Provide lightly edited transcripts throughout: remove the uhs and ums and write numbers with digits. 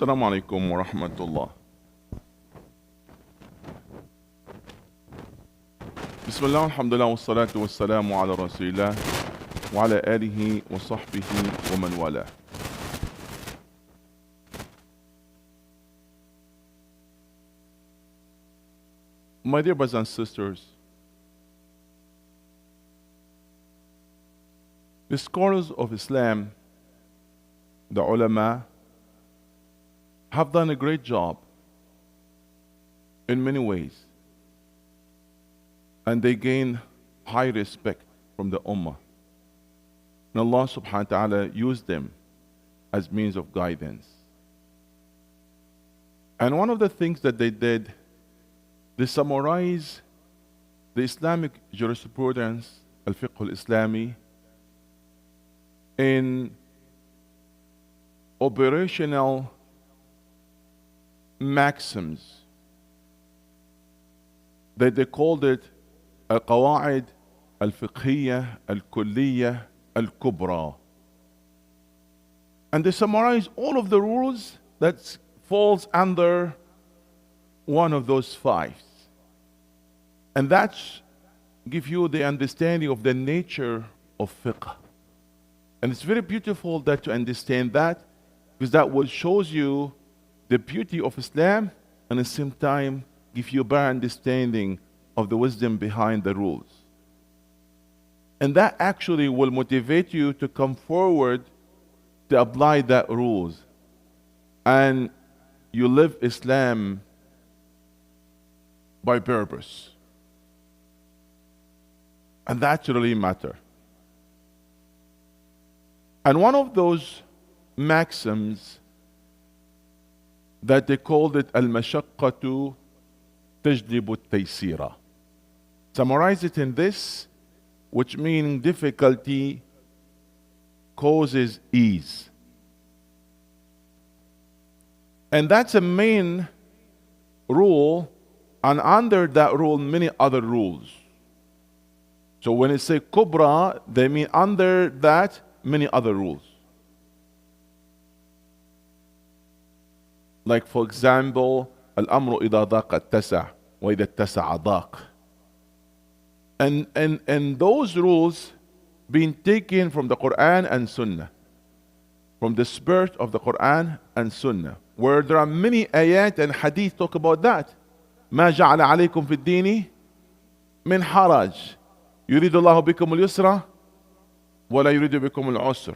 Assalamu alaikum wa rahmatullah. Bismillah, alhamdulillah, wa salatu wa salamu ala rasulillah, wa ala alihi wa sahbihi wa man wala. My dear brothers and sisters, the scholars of Islam, the ulama, have done a great job in many ways. And they gain high respect from the ummah. And Allah subhanahu wa ta'ala used them as means of guidance. And one of the things that they did, they summarize the Islamic jurisprudence, al-fiqh al-Islami, in operational maxims that they called it al-qawaid al-fiqhiyya al-kulliyya al-kubra. And they summarize all of the rules that falls under one of those five. And that gives you the understanding of the nature of fiqh. And it's very beautiful that to understand that, because that will shows you the beauty of Islam and at the same time give you a better understanding of the wisdom behind the rules. And that actually will motivate you to come forward to apply that rules. And you live Islam by purpose. And that really matters. And one of those maxims that they called it al-mashaqqatu tajlibu at-taysira. Summarize it in this, which means difficulty causes ease. And that's a main rule, and under that rule many other rules. So when it say kubra, they mean under that many other rules. Like for example, al-amru idha daqa at-tasa' wa idha at-tasa'a daq. And those rules being taken from the Quran and Sunnah, from the spirit of the Quran and Sunnah, where there are many ayat and hadith talk about that. ما جعل عليكم في الدين من حرج يريد الله بكم اليسر ولا يريد بكم العسر.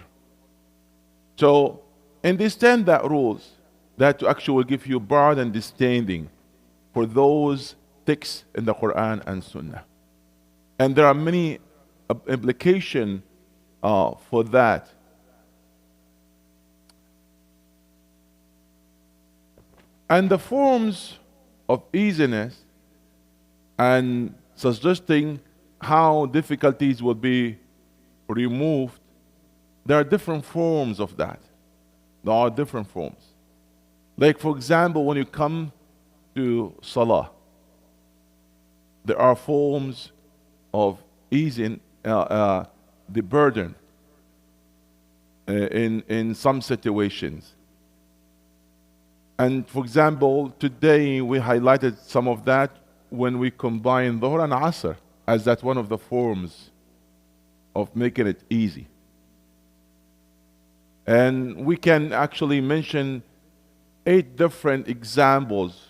So understand that rules, that to actually give you broad understanding for those texts in the Quran and Sunnah. And there are many implications for that. And the forms of easiness and suggesting how difficulties will be removed, there are different forms of that. There are different forms. Like for example, when you come to Salah, there are forms of easing the burden in some situations. And for example, today we highlighted some of that when we combine Dhuhr and Asr, as that's one of the forms of making it easy. And we can actually mention 8 different examples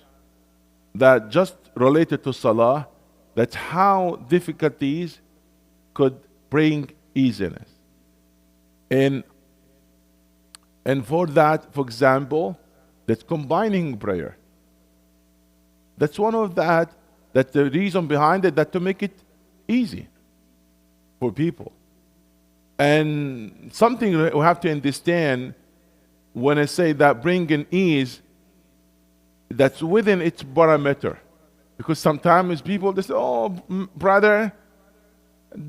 that just related to Salah, that's how difficulties could bring easiness. And for that, for example, that's combining prayer. That's one of that the reason behind it, that to make it easy for people. And something we have to understand when I say that bringing ease, that's within its parameter. Because sometimes people, they say, oh, brother,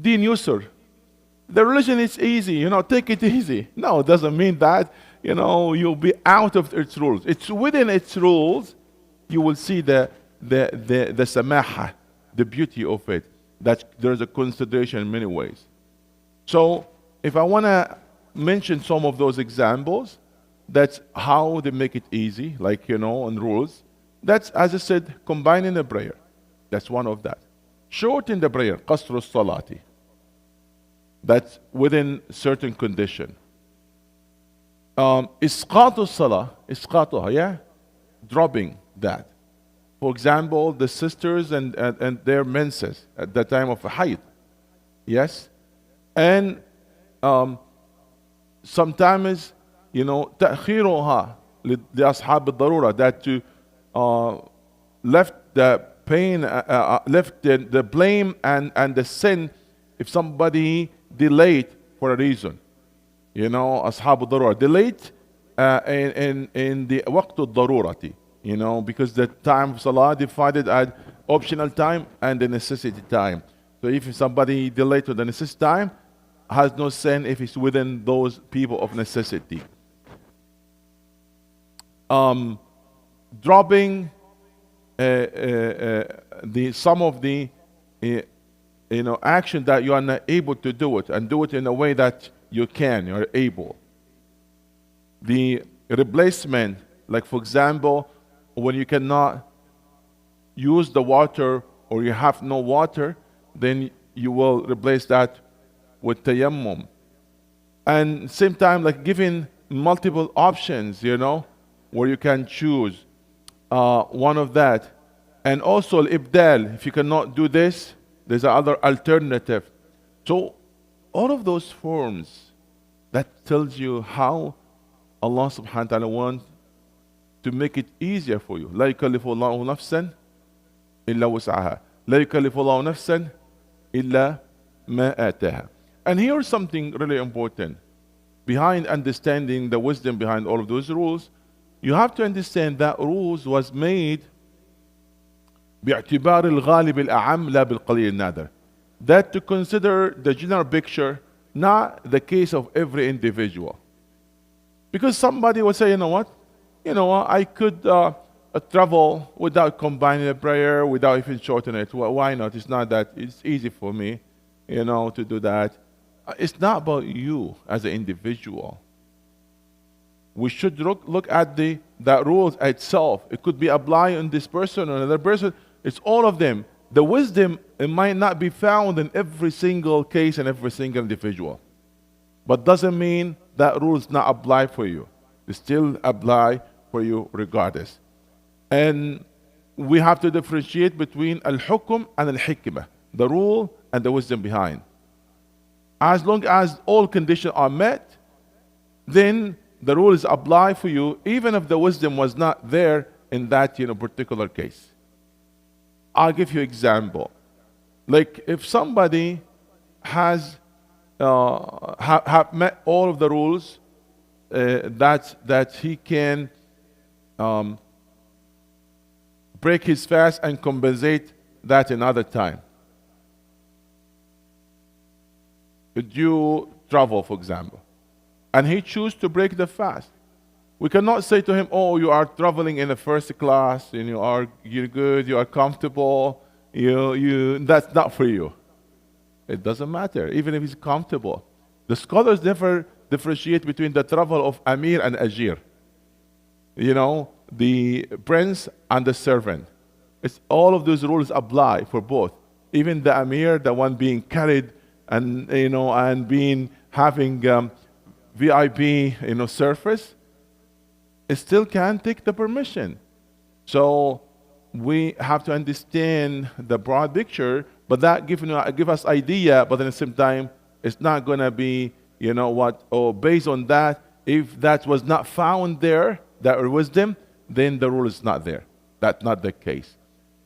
deen yusr. The religion is easy, take it easy. No, it doesn't mean that, you'll be out of its rules. It's within its rules, you will see the samaha, the beauty of it, that there's a consideration in many ways. So, if I want to mention some of those examples, That's how they make it easy, like, on rules. That's, as I said, combining the prayer. That's one of that. Shorten the prayer, qasru salati. That's within certain condition. Isqatu salah, isqatuha, yeah? Dropping that. For example, the sisters and their menses at the time of a hayd. Yes? And sometimes, تأخيرها لأصحاب الضرورة, that to left the pain, left the blame and the sin if somebody delayed for a reason. أصحاب الضرورة delayed in the وقت الضرورة, because the time of salah divided as optional time and the necessity time. So if somebody delayed to the necessity time, has no sin if it's within those people of necessity. Dropping some of the action that you are not able to do it, and do it in a way that you're able. The replacement, like for example, when you cannot use the water or you have no water, then you will replace that with tayammum. And same time, like giving multiple options, where you can choose one of that. And also al-ibdal, if you cannot do this, there's another alternative. So all of those forms, that tells you how Allah subhanahu wa ta'ala wants to make it easier for you. لا يكلف الله نفسا إلا وسعها. لا يكلف الله نفسا إلا ما آتاها. And here's something really important. Behind understanding the wisdom behind all of those rules, you have to understand that rules was made باعتبار الغالب الأعم لا بالقليل النادر. That to consider the general picture, not the case of every individual. Because somebody will say, I could travel without combining a prayer, without even shortening it. Well, why not? It's not that, it's easy for me, to do that. It's not about you as an individual. We should look at that rules itself. It could be applied on this person or another person. It's all of them. The wisdom, it might not be found in every single case and every single individual. But doesn't mean that rule is not applied for you. It still apply for you regardless. And we have to differentiate between al-hukm and al-hikmah, the rule and the wisdom behind. As long as all conditions are met, then the rule is applied for you, even if the wisdom was not there in that particular case. I'll give you an example. Like if somebody has have met all of the rules, that he can break his fast and compensate that another time. Could you travel, for example, and he choose to break the fast? We cannot say to him, "Oh, you are traveling in the first class, and you're good, you are comfortable. That's not for you." It doesn't matter, even if he's comfortable. The scholars never differentiate between the travel of Amir and Ajir. The prince and the servant. It's all of those rules apply for both. Even the Amir, the one being carried and and having VIP surface, it still can't take the permission. So we have to understand the broad picture, but that give us idea, but at the same time, it's not going to be, based on that, if that was not found there, that wisdom, then the rule is not there. That's not the case.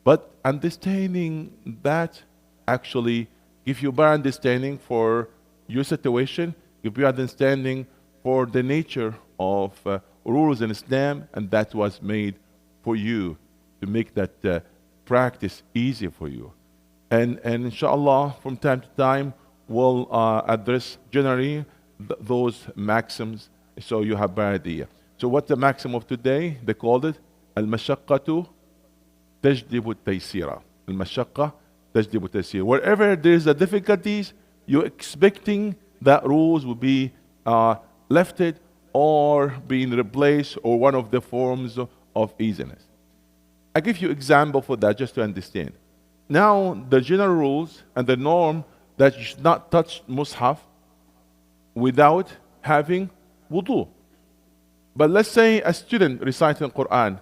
But understanding that actually give you better understanding for your situation, give you understanding for the nature of rules in Islam, and that was made for you to make that practice easier for you. And inshallah, from time to time, we'll address generally those maxims, so you have better idea. So what's the maxim of today? They called it al-mashaqqatu tajdibu taysira. Al-mashaqqa tajdibu taysira. Wherever there's a difficulties, you're expecting that rules will be lifted or being replaced or one of the forms of easiness. I give you example for that just to understand. Now, the general rules and the norm that you should not touch mushaf without having wudu. But let's say a student reciting Quran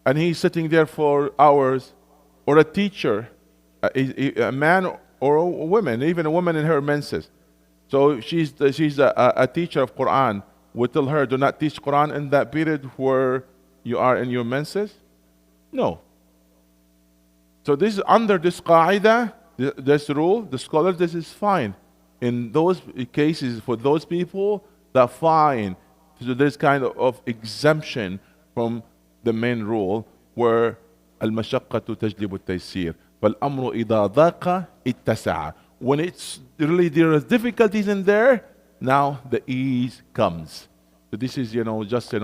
and he's sitting there for hours, or a teacher, a man or a woman, even a woman in her menses. So she's a teacher of Quran. We tell her, do not teach Quran in that period where you are in your menses? No. So this is under this qaida, this rule, the scholars, this is fine. In those cases, for those people, they're fine. So there's kind of exemption from the main rule where المشقة تجلب التيسير فالأمر إذا ضاق اتسع. When it's really there are difficulties in there, now the ease comes. So this is just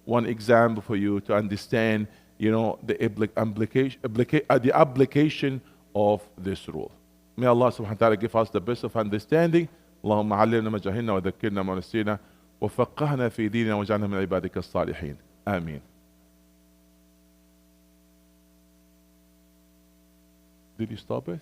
one example for you to understand the application of this rule. May Allah subhanahu wa ta'ala give us the best of understanding. اللهم علمنا ما جهلنا وذكرنا ما نسينا وفقهنا في ديننا واجعلنا من عبادك الصالحين. آمين. Did you stop it?